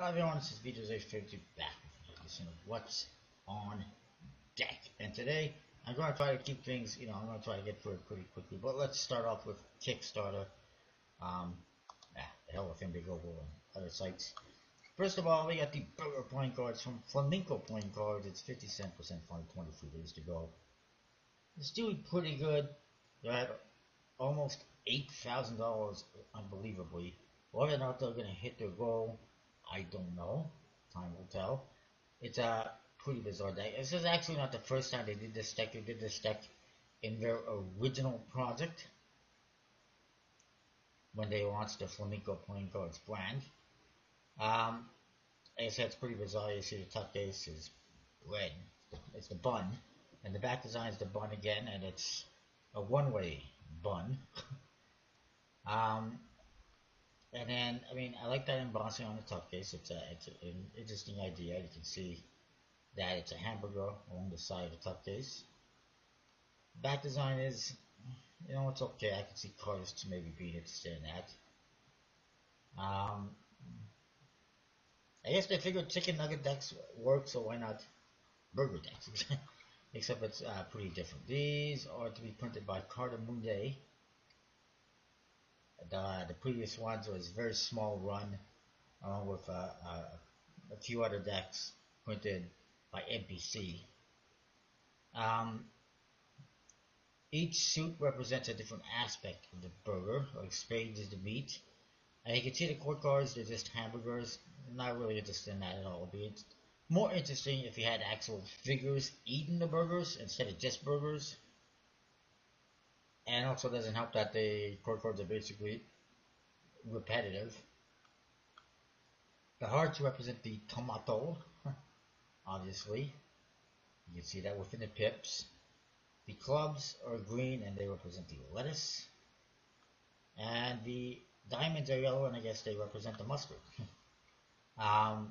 Everyone, this is video is back with listen to what's on deck. And today I'm going to try to keep things, I'm going to try to get through it pretty quickly. But let's start off with Kickstarter. The hell with Indigo and other sites. First of all, we got the burger playing cards from Flamenco Playing Cards. It's 50% funded, 23 days to go. It's doing pretty good. They're at almost $8,000, unbelievably. Whether or not they're going to hit their goal, I don't know. Time will tell. It's a pretty bizarre deck. This is actually not the first time they did this deck. They did this deck in their original project when they launched the Flamenco Playing Cards brand. Like I said, it's pretty bizarre. You see the top base is red. It's the bun. And the back design is the bun again, and it's a one-way bun. And then, I like that embossing on the top case. It's an interesting idea. You can see that it's a hamburger along the side of the top case. Back design is, it's okay. I can see artists maybe being interested in that. I guess they figured chicken nugget decks work, so why not burger decks? Except it's pretty different. These are to be printed by Carter Munde. The previous ones was a very small run, along with a few other decks printed by NPC. Each suit represents a different aspect of the burger. Like spades is the meat, and you can see the court cards. They're just hamburgers. I'm not really interested in that at all. It'd be more interesting if you had actual figures eating the burgers instead of just burgers. And also doesn't help that the court cards are basically repetitive. The hearts represent the tomato, obviously. You can see that within the pips. The clubs are green and they represent the lettuce. And the diamonds are yellow and I guess they represent the mustard. As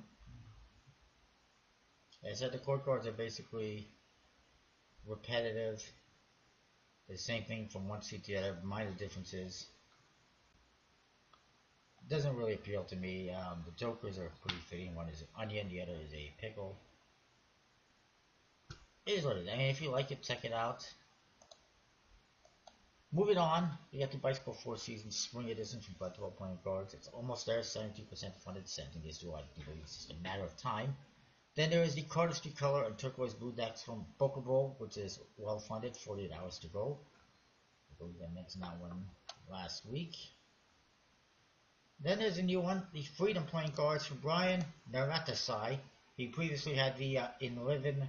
I said, the court cards are basically repetitive. The same thing from one seat to the other, minor differences. Doesn't really appeal to me. The jokers are pretty fitting. One is an onion, the other is a pickle. It is what it is. If you like it, check it out. Moving on, you got the Bicycle Four Seasons Spring Edition from Festival Playing Cards. It's almost there, 72% funded. Sending this to I believe it's just a matter of time. Then there is the Cardistry Color and Turquoise Blue decks from Pokeball, which is well funded, 48 hours to go. I believe I mentioned that one last week. Then there's a new one, the Freedom Playing Cards from Brian Naratasai. He previously had the Enliven,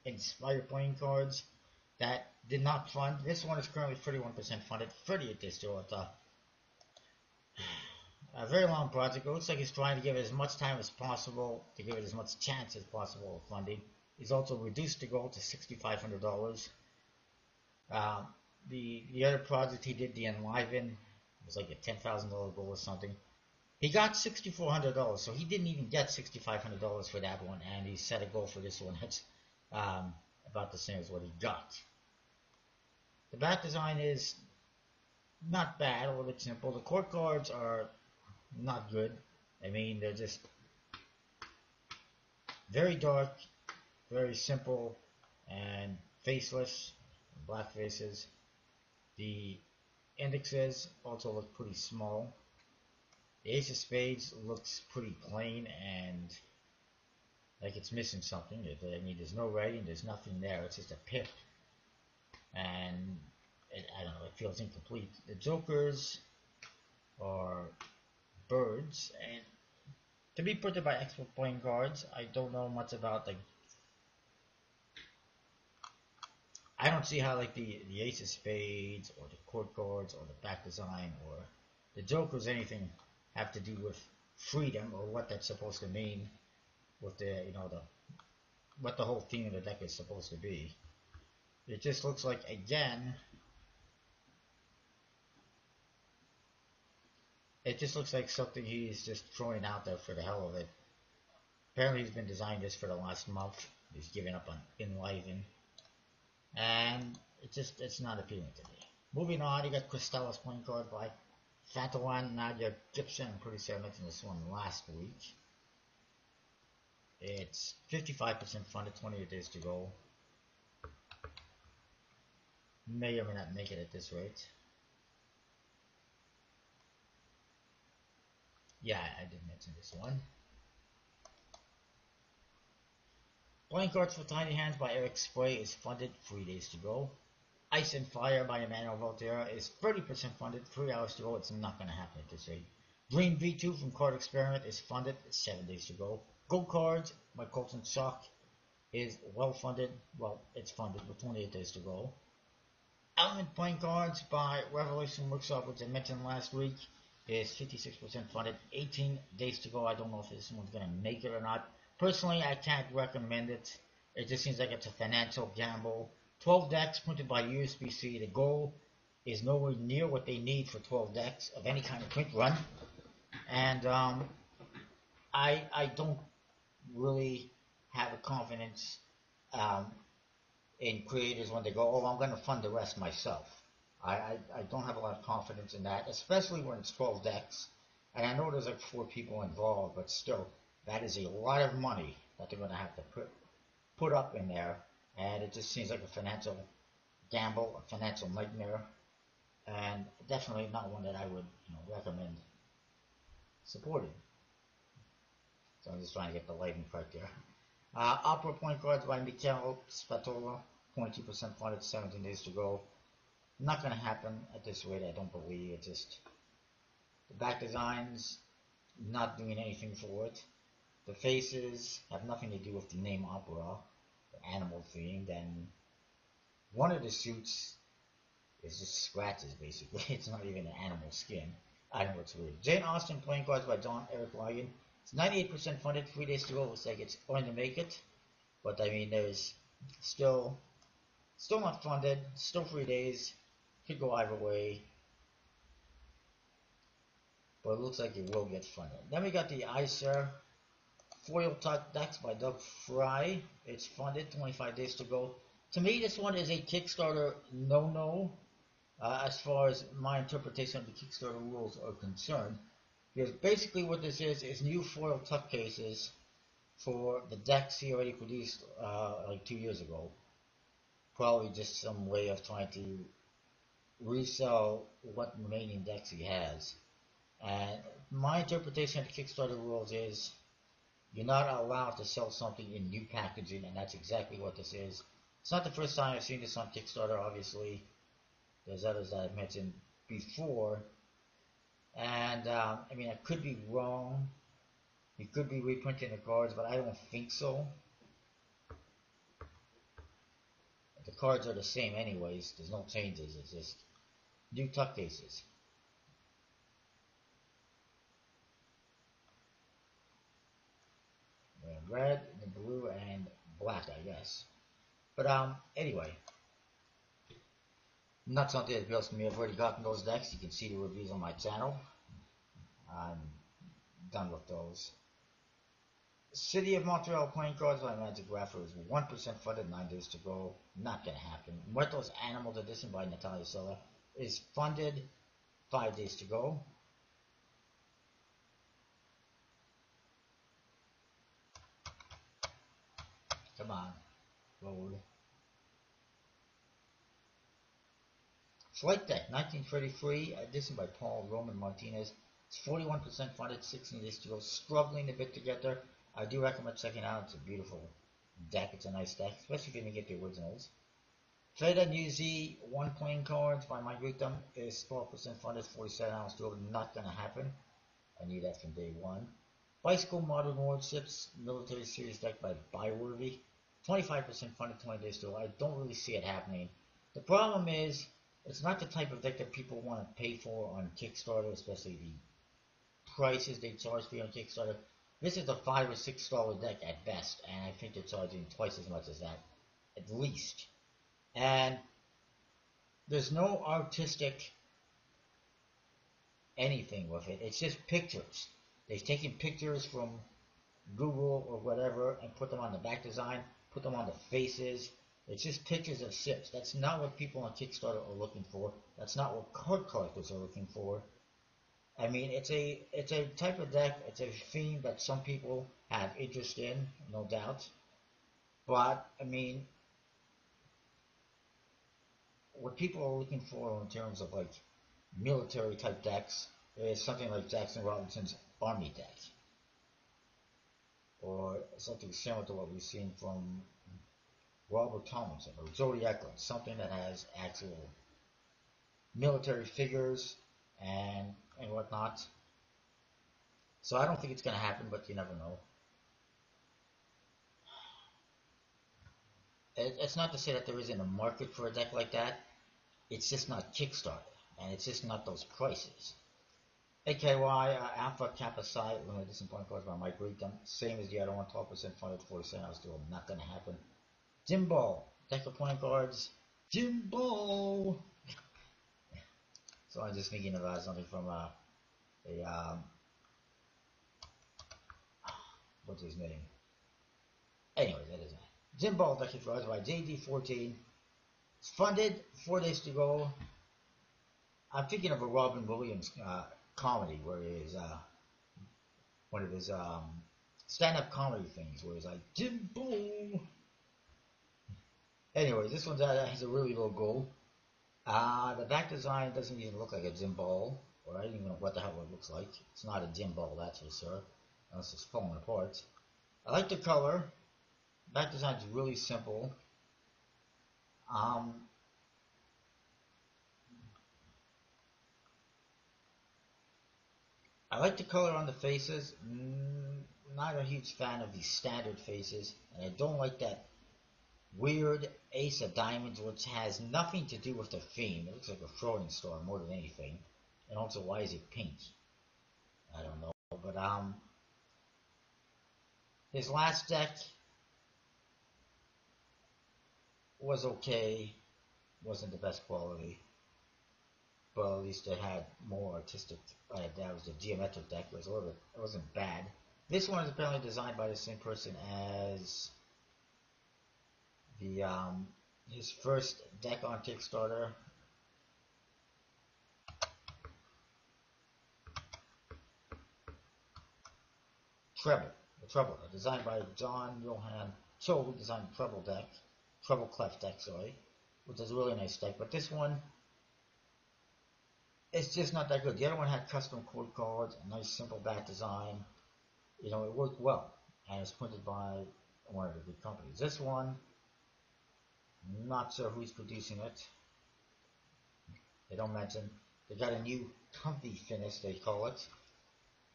Inspire Playing Cards that did not fund. This one is currently 31% funded, 38 days to go. A very long project. It looks like he's trying to give it as much time as possible, to give it as much chance as possible of funding. He's also reduced the goal to $6,500. The other project he did, the Enliven, was like a $10,000 goal or something. He got $6,400, so he didn't even get $6,500 for that one, and he set a goal for this one that's about the same as what he got. The back design is not bad, a little bit simple. The court cards are not good. They're just very dark, very simple, and faceless, black faces. The indexes also look pretty small. The Ace of Spades looks pretty plain and like it's missing something. There's no writing, there's nothing there. It's just a pip, and I don't know. It feels incomplete. The jokers are birds, and to be printed by Expert Playing Cards, I don't know much about I don't see how the Ace of Spades or the court cards or the back design or the jokers anything have to do with freedom or what that's supposed to mean with what the whole theme of the deck is supposed to be. It just looks like, again, it just looks like something he's just throwing out there for the hell of it. Apparently he's been designing this for the last month. He's giving up on Enliven. And it's not appealing to me. Moving on, you got Crystallis Playing Card by Fatawan Nadia Gibson, I'm pretty sure I mentioned this one last week. It's 55% funded, 28 days to go. May or may not make it at this rate. Yeah, I did mention this one. Playing Cards for Tiny Hands by Eric Spray is funded, 3 days to go. Ice and Fire by Emmanuel Volterra is 30% funded, 3 hours to go. It's not going to happen at this rate. Green V2 from Card Experiment is funded, 7 days to go. Go Cards by Colton Shock is well funded. Well, it's funded with 28 days to go. Element Playing Cards by Revelation Workshop, which I mentioned last week, is 56% funded, 18 days to go. I don't know if this one's going to make it or not. Personally, I can't recommend it. It just seems like it's a financial gamble. 12 decks printed by USBC. The goal is nowhere near what they need for 12 decks of any kind of print run. And I don't really have a confidence in creators when they go, oh, I'm going to fund the rest myself. I don't have a lot of confidence in that, especially when it's 12 decks. And I know there's like 4 people involved, but still, that is a lot of money that they're going to have to put up in there. And it just seems like a financial gamble, a financial nightmare, and definitely not one that I would recommend supporting. So I'm just trying to get the lighting correct here. Opera Point Cards by Mikel Spatola, 22% funded, 17 days to go. Not going to happen at this rate, I don't believe. It's just the back designs, not doing anything for it. The faces have nothing to do with the name Opera, the animal themed, and one of the suits is just scratches, basically. It's not even an animal skin. I know it's weird. Jane Austen Playing Cards by John Eric Lyon. It's 98% funded, 3 days to go. Looks like it's going to make it. But I mean, there's still not funded, still 3 days. Could go either way. But it looks like it will get funded. Then we got the Icer Foil Tuck Decks by Doug Fry. It's funded, 25 days to go. To me, this one is a Kickstarter no-no. As far as my interpretation of the Kickstarter rules are concerned. Because basically what this is new foil tuck cases for the decks he already produced like 2 years ago. Probably just some way of trying to resell what remaining decks he has. And my interpretation of the Kickstarter rules is you're not allowed to sell something in new packaging, and that's exactly what this is. It's not the first time I've seen this on Kickstarter, obviously. There's others that I've mentioned before. And, I mean, I could be wrong. He could be reprinting the cards, but I don't think so. The cards are the same anyways. There's no changes. It's just new tuck cases. Red, the blue, and black, I guess. But, anyway. Not something that appeals to me. I've already gotten those decks. You can see the reviews on my channel. I'm done with those. City of Montreal Playing Cards by Magic Grapher is 1% funded, 9 days to go. Not going to happen. Muertos Animals Edition by Natalia Sella is funded, 5 days to go. Come on, load. Flight Deck, 1933 edition by Paul Roman Martinez. It's 41% funded, 16 days to go. Struggling a bit to get there. I do recommend checking it out. It's a beautiful deck. It's a nice deck, especially if you can get the originals. Trade New Z 1 Playing Cards by Mike Ritam is 12% funded, 47 hours to go. Not going to happen. I knew that from day one. Bicycle Modern Warships Military Series deck by Byworthy. 25% funded, 20 days to go. I don't really see it happening. The problem is, it's not the type of deck that people want to pay for on Kickstarter, especially the prices they charge for you on Kickstarter. This is a $5 or $6 deck at best, and I think they're charging twice as much as that, at least. And there's no artistic anything with it. It's just pictures. They've taken pictures from Google or whatever and put them on the back design, put them on the faces. It's just pictures of ships. That's not what people on Kickstarter are looking for. That's not what card collectors are looking for. I mean, it's a type of deck. It's a theme that some people have interest in, no doubt. But I mean, what people are looking for in terms of like military type decks is something like Jackson Robinson's Army deck, or something similar to what we've seen from Robert Tomlinson or Jody Eklund, something that has actual military figures and whatnot. So I don't think it's going to happen, but you never know. It's not to say that there isn't a market for a deck like that. It's just not Kickstarter, and it's just not those prices. AKY, Alpha Kappa Psi, limited edition point cards by Mike Reed. Same as the other one, 12% funded, 40% I was still not going to happen. Jimbo, deck of point cards. Jimbo! So I'm just thinking about something from what's his name? Anyways, that isn't it. Jimbo, deck of cards by JD14. It's funded, 4 days to go. I'm thinking of a Robin Williams comedy where he is one of his stand-up comedy things where he's like Jimbo. Anyways, this one has a really low goal. The back design doesn't even look like a gym ball, or I don't even know what the hell it looks like. It's not a gym ball, that's for sure, unless it's falling apart. I like the color. Back design is really simple. I like the color on the faces. Not a huge fan of these standard faces, and I don't like that weird Ace of Diamonds, which has nothing to do with the theme. It looks like a throwing star more than anything. And also, why is it pink? I don't know. But his last deck was okay. Wasn't the best quality, but at least it had more artistic. That was the geometric deck. It was a little bit. It wasn't bad. This one is apparently designed by the same person as the his first deck on Kickstarter. Treble. The Treble, designed by John Johan Cho, who designed Treble Clef deck, sorry, which is a really nice deck. But this one, it's just not that good. The other one had custom code cards, a nice simple back design. You know, it worked well, and it's printed by one of the big companies. This one, not sure who's producing it. They don't mention. They got a new comfy finish, they call it,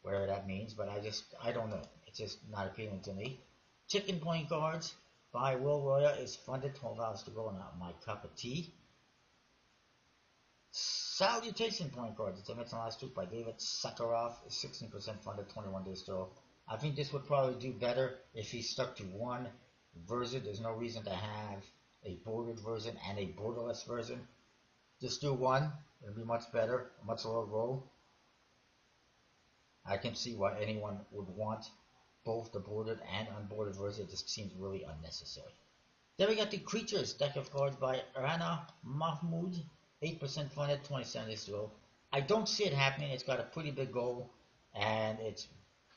whatever that means, but I don't know. It's just not appealing to me. Chicken Point Cards by Will Roya is funded, 12 hours to go, not my cup of tea. Salutation Point Cards, it's a mentioned last week by David Sakharov, 16% funded, 21 days to go. I think this would probably do better if he stuck to one version. There's no reason to have a bordered version and a borderless version. Just do one, it'll be much better, much lower goal. I can see why anyone would want both the bordered and unbordered version. It just seems really unnecessary. Then we got the Creatures deck of cards by Rana Mahmoud, 8% funded, 27 days to go. I don't see it happening. It's got a pretty big goal, and it's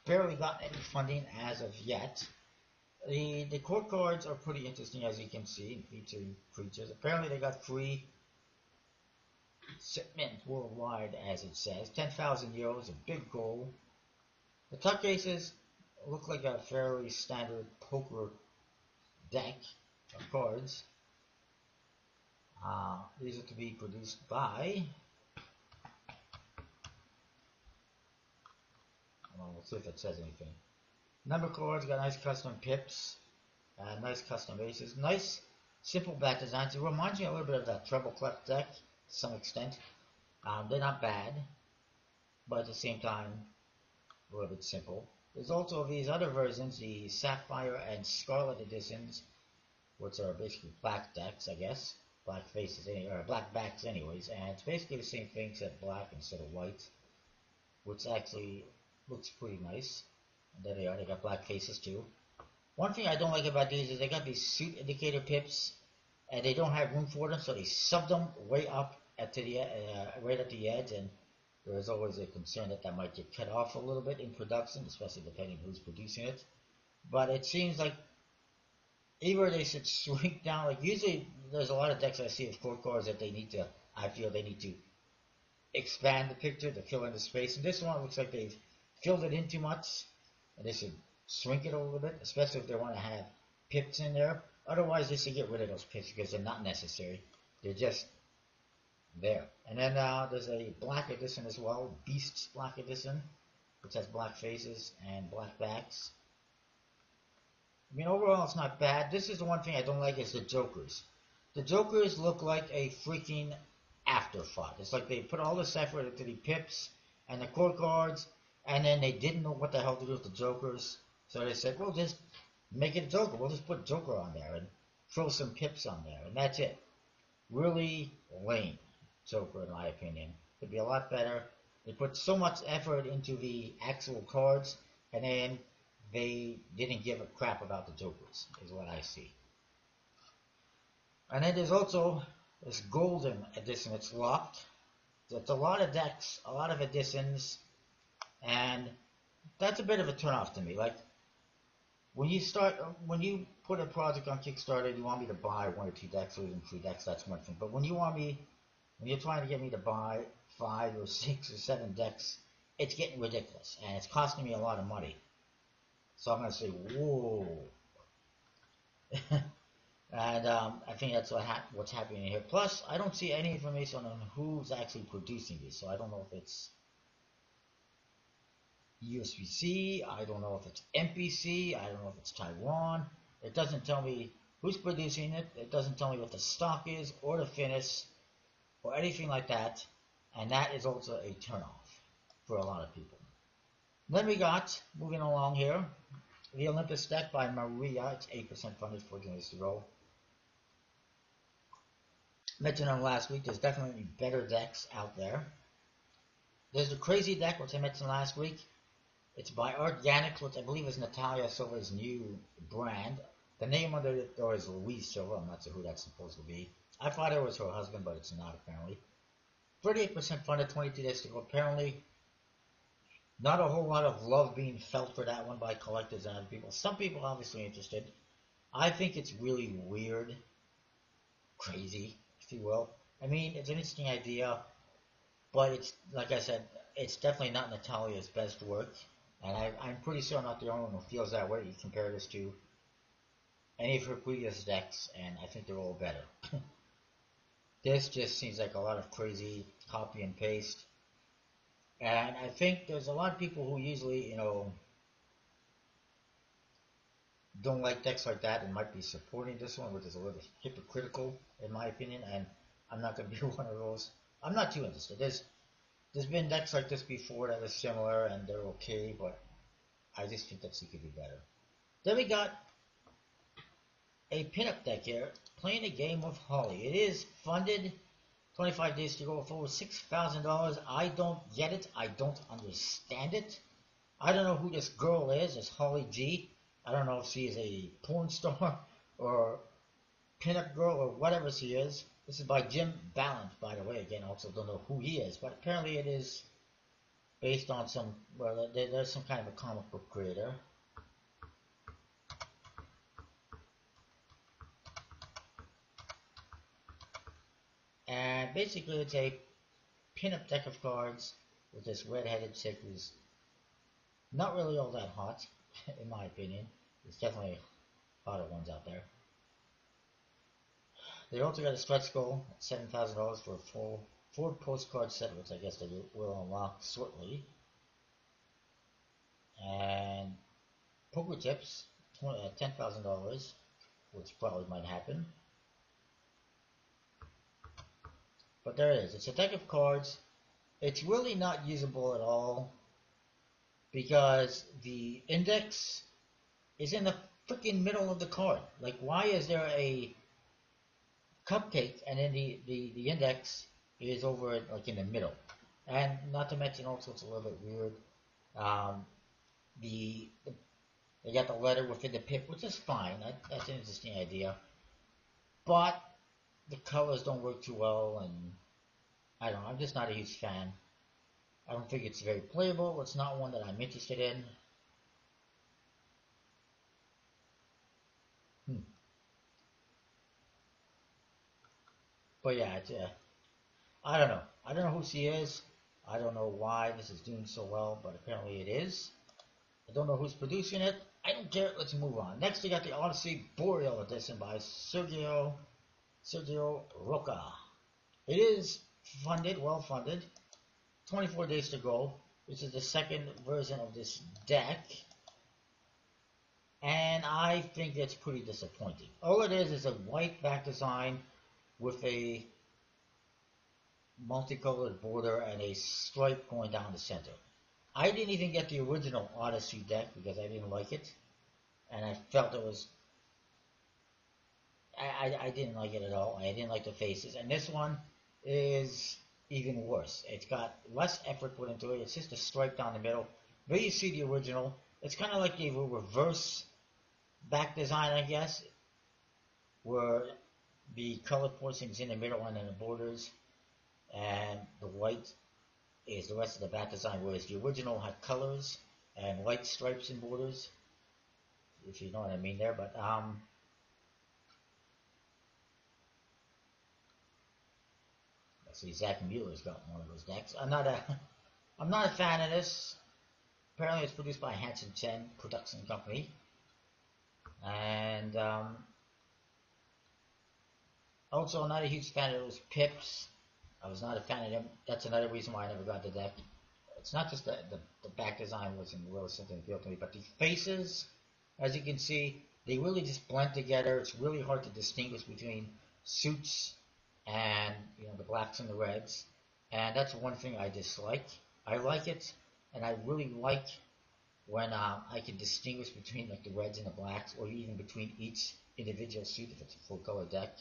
barely gotten any funding as of yet. The court cards are pretty interesting, as you can see, featuring creatures. Apparently, they got free shipment worldwide, as it says. 10,000 euros, a big goal. The tuck cases look like a fairly standard poker deck of cards. These are to be produced by. Well, let's see if it says anything. Number cards got nice custom pips, nice custom aces, nice simple back designs. It reminds me a little bit of that Treble Clef deck to some extent. They're not bad, but at the same time, a little bit simple. There's also these other versions, the Sapphire and Scarlet editions, which are basically black decks, I guess. Black faces, or black backs anyways, and it's basically the same thing except black instead of white, which actually looks pretty nice. And there they are, they got black faces too. One thing I don't like about these is they got these suit indicator pips, and they don't have room for them, so they sub them way up at the right at the edge, and There is always a concern that that might get cut off a little bit in production, especially depending on who's producing it. But it seems like either they should shrink down. Like usually, there's a lot of decks I see of core cards that they need to. I feel they need to expand the picture to fill in the space. And this one looks like they've filled it in too much, and they should shrink it a little bit, especially if they want to have pips in there. Otherwise, they should get rid of those pips because they're not necessary. They're just there. And then there's a black edition as well, Beasts Black Edition, which has black faces and black backs. I mean, overall, it's not bad. This is the one thing I don't like is the Jokers. The Jokers look like a freaking afterthought. It's like they put all this effort into the pips and the core cards, and then they didn't know what the hell to do with the Jokers. So they said, well, just make it a Joker. We'll just put Joker on there and throw some pips on there, and that's it. Really lame Joker, in my opinion. Could be a lot better. They put so much effort into the actual cards, and then they didn't give a crap about the Jokers, is what I see. And then there's also this golden edition. It's locked. It's a lot of decks, a lot of editions, and that's a bit of a turnoff to me. Like when you put a project on Kickstarter, and you want me to buy 1 or 2 decks or even 3 decks. That's one thing. But when you're trying to get me to buy 5 or 6 or 7 decks, it's getting ridiculous, and it's costing me a lot of money. So I'm going to say, whoa. And I think that's what's happening here. Plus, I don't see any information on who's actually producing this. So I don't know if it's USBC, I don't know if it's MPC, I don't know if it's Taiwan. It doesn't tell me who's producing it. It doesn't tell me what the stock is or the finish or anything like that. And that is also a turnoff for a lot of people. Then we got, moving along here, the Olympus deck by Maria. It's 8% funded, 14 days to go. Mentioned them last week. There's definitely better decks out there. There's the Crazy deck, which I mentioned last week. It's by Organics, which I believe is Natalia Silva's new brand. The name under it, though, is Louise Silva. I'm not sure who that's supposed to be. I thought it was her husband, but it's not, apparently. 38% funded, 22 days to go. Apparently, not a whole lot of love being felt for that one by collectors and other people. Some people obviously interested. I think it's really weird, crazy, if you will. I mean, it's an interesting idea, but it's, like I said, it's definitely not Natalia's best work. And I'm pretty sure I'm not the only one who feels that way. You compare this to any of her previous decks, and I think they're all better. This just seems like a lot of crazy copy and paste. And I think there's a lot of people who usually, don't like decks like that and might be supporting this one, which is a little hypocritical, in my opinion. And I'm not going to be one of those. I'm not too interested. There's been decks like this before that are similar, and they're okay, but I just think that she could be better. Then we got a pinup deck here, Playing a Game with Holly. It is funded, 25 days to go, for over $6,000. I don't get it. I don't understand it. I don't know who this girl is. It's Holly G. I don't know if she is a porn star or pinup girl or whatever she is. This is by Jim Ballant, by the way. Again, I also don't know who he is, but apparently it is based on some, well, there's some kind of a comic book creator. And basically it's a pinup deck of cards with this red-headed chick who's not really all that hot, in my opinion. There's definitely hotter ones out there. They also got a stretch goal at $7,000 for a full 4 postcard set, which I guess they will unlock shortly. And poker tips, $10,000, which probably might happen. But there it is. It's a deck of cards. It's really not usable at all because the index is in the freaking middle of the card. Like, why is there a cupcake and then the index is over like in the middle? And not to mention also it's a little bit weird. They got the letter within the pip, which is fine. That's an interesting idea. But the colors don't work too well, and I don't know. I'm just not a huge fan. I don't think it's very playable. It's not one that I'm interested in. But yeah, I don't know. I don't know who she is. I don't know why this is doing so well, but apparently it is. I don't know who's producing it. I don't care. Let's move on. Next, we got the Odyssey Boreal Edition by Sergio Roca. It is funded, well funded. 24 days to go. This is the second version of this deck, and I think it's pretty disappointing. All it is a white back design with a multicolored border and a stripe going down the center. I didn't even get the original Odyssey deck because I didn't like it, and I felt it was. I didn't like it at all. I didn't like the faces, and this one is even worse. It's got less effort put into it. It's just a stripe down the middle. There you see the original. It's kind of like a reverse back design, I guess, where the colored portions in the middle and then the borders, and the white is the rest of the back design, whereas the original had colors and white stripes and borders, if you know what I mean there. But let's see, Zach Mueller's got one of those decks. I'm not a fan of this. Apparently, it's produced by Hanson Chen Production Company, and also not a huge fan of those pips. I was not a fan of them. That's another reason why I never got the deck. It's not just the back design wasn't really something that appealed to me, but the faces, as you can see, they really just blend together. It's really hard to distinguish between suits and the blacks and the reds, and that's one thing I dislike. I like it, and I really like when I can distinguish between like the reds and the blacks, or even between each individual suit if it's a full color deck.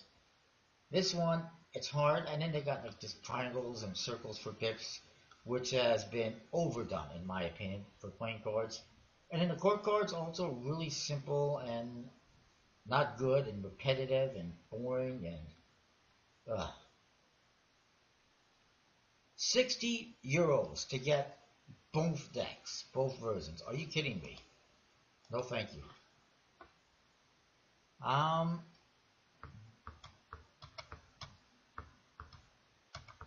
This one, it's hard, and then they got like just triangles and circles for pips, which has been overdone in my opinion for playing cards. And then the court cards also really simple and not good and repetitive and boring and 60 euros to get both decks, both versions. Are you kidding me? No, thank you. A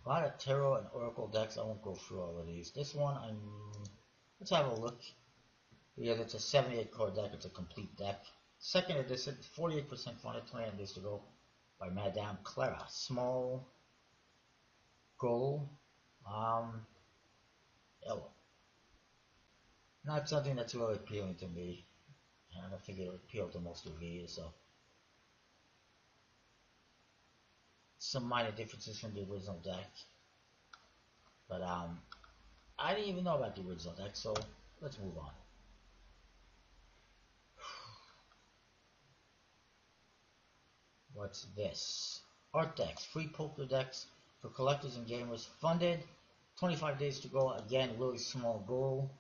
lot of tarot and oracle decks. I won't go through all of these. This one, let's have a look. Because it's a 78 card deck. It's a complete deck. Second edition, 48% funded, 29 days to go, by Madame Clara. Small gold, yellow. Not something that's really appealing to me. I don't think it would appeal to most of you. So some minor differences from the original deck, but I didn't even know about the original deck, so let's move on. What's this? Art decks, free poker decks for collectors and gamers, funded, 25 days to go. Again, really small goal.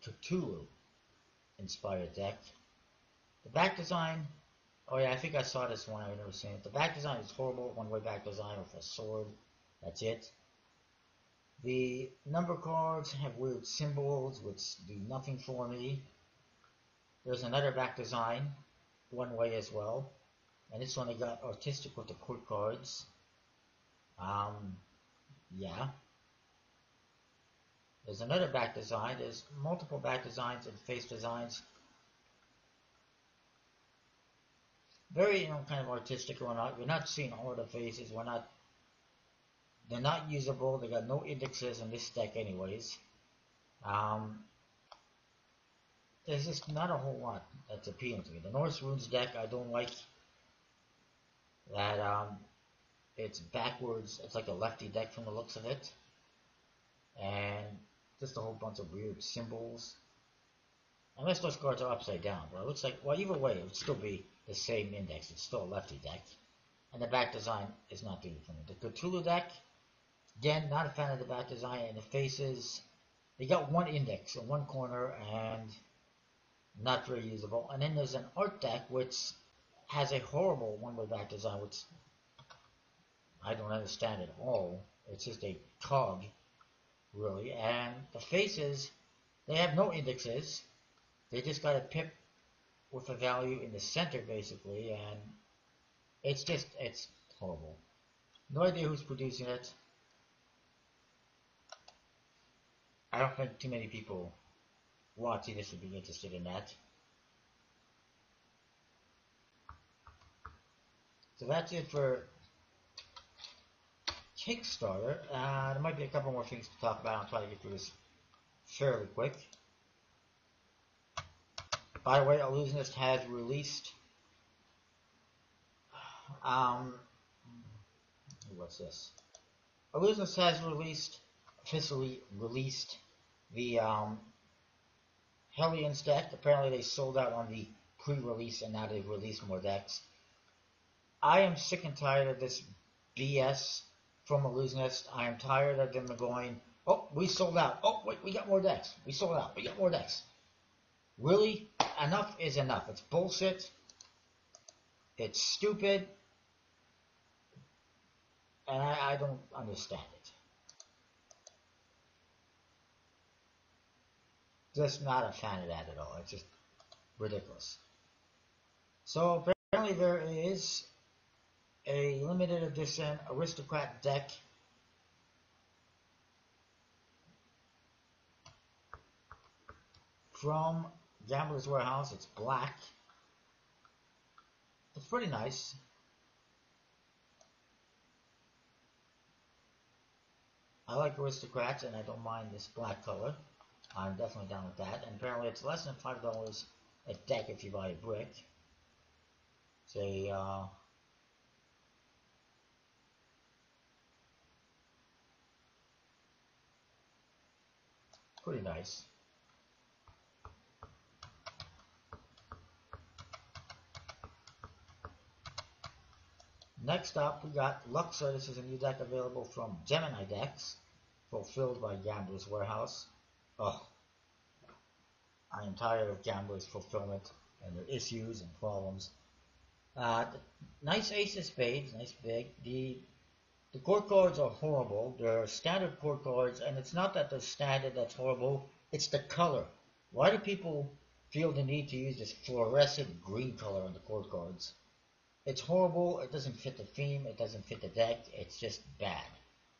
Cthulhu inspired deck. The back design, oh yeah, I think I saw this one. I've never seen it. The back design is horrible. One-way back design with a sword. That's it. The number cards have weird symbols which do nothing for me. There's another back design, one way as well. And this one they got artistic with the court cards. Yeah. There's another back design. There's multiple back designs and face designs. Very, kind of artistic or not. We're not seeing all of the faces. They're not usable. They got no indexes in this deck anyways. There's just not a whole lot that's appealing to me. The Norse Runes deck, I don't like that it's backwards. It's like a lefty deck from the looks of it. And just a whole bunch of weird symbols. Unless those cards are upside down. Well, it looks like, well, either way, it would still be the same index. It's still a lefty deck. And the back design is not doing it for me. The Cthulhu deck, again, not a fan of the back design. And the faces, they got one index in one corner and not very usable. And then there's an art deck which has a horrible one-way back design, which I don't understand at all. It's just a cog, really. And the faces, they have no indexes. They just got a pip with a value in the center, basically, and it's horrible. No idea who's producing it. I don't think too many people watching this would be interested in that. So that's it for Kickstarter. There might be a couple more things to talk about. I'll try to get through this fairly quick. By the way, Illusionist has released what's this? Illusionist has officially released the Hellions deck. Apparently they sold out on the pre-release and now they've released more decks. I am sick and tired of this BS from Illusionist. I am tired of them going, oh, we sold out. Oh, wait, we got more decks. We sold out. We got more decks. Really? Enough is enough. It's bullshit. It's stupid. And I don't understand it. Just not a fan of that at all. It's just ridiculous. So apparently there is a limited edition aristocrat deck from Gambler's Warehouse. It's black. It's pretty nice. I like aristocrats and I don't mind this black color. I'm definitely down with that. And apparently it's less than $5 a deck if you buy a brick. Say, pretty nice. Next up, we got Luxor. This is a new deck available from Gemini Decks, fulfilled by Gambler's Warehouse. Oh, I am tired of Gambler's fulfillment and their issues and problems. Nice ace of spades, nice big. The court cards are horrible. They're standard court cards, and it's not that they're standard that's horrible. It's the color. Why do people feel the need to use this fluorescent green color on the court cards? It's horrible. It doesn't fit the theme. It doesn't fit the deck. It's just bad.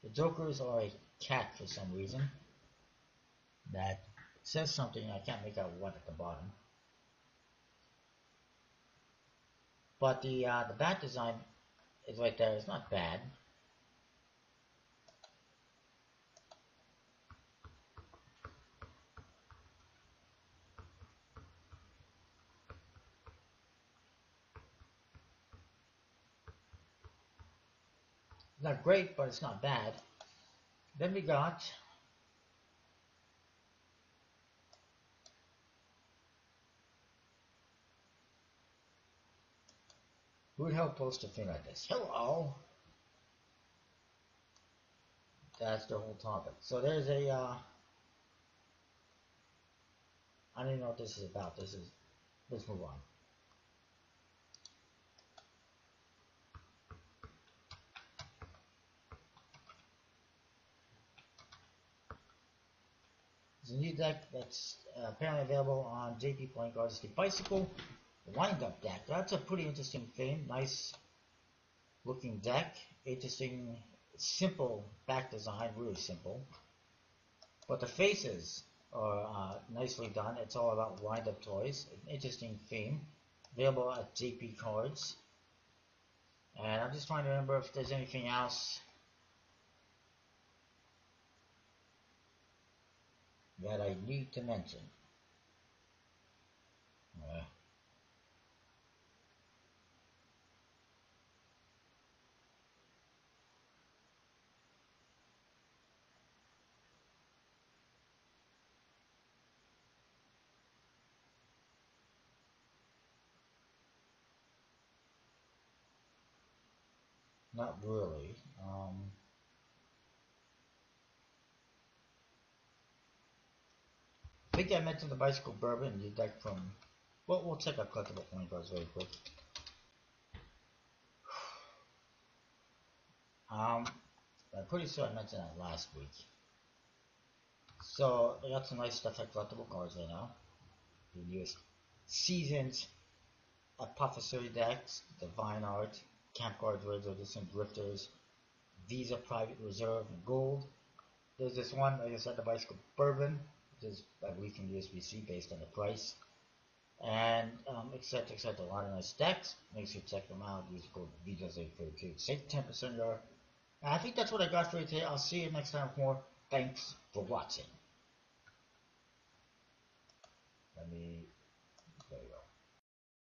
The jokers are a cat for some reason. That says something. I can't make out what at the bottom. But the bat design is right there. It's not bad. Not great, but it's not bad. Then we got who would help post a thing like this? Hello. That's the whole topic. So there's a I don't even know what this is about. Let's move on. There's a new deck that's apparently available on JP Playing Cards. The Bicycle Wind-Up deck. That's a pretty interesting thing. Nice looking deck. Interesting, simple back design. Really simple. But the faces are nicely done. It's all about wind-up toys. An interesting theme. Available at JP Cards. And I'm just trying to remember if there's anything else that I need to mention. Not really. I think I mentioned the Bicycle Bourbon, the deck from. Well, we'll check out collectible playing cards very quick. Um, I'm pretty sure I mentioned that last week. So I got some nice stuff like collectible cards right now. The newest seasons Apothecary decks, Divine Art, Camp Guards, Razor Edition, Drifters, Visa Private Reserve, Gold. There's this one, like I said, the Bicycle Bourbon, which is I believe from USB-C based on the price. And etc. etc. A lot of nice decks. Make sure you check them out. Use code VJS832. Save 10% your. And I think that's what I got for you today. I'll see you next time for more. Thanks for watching. Let me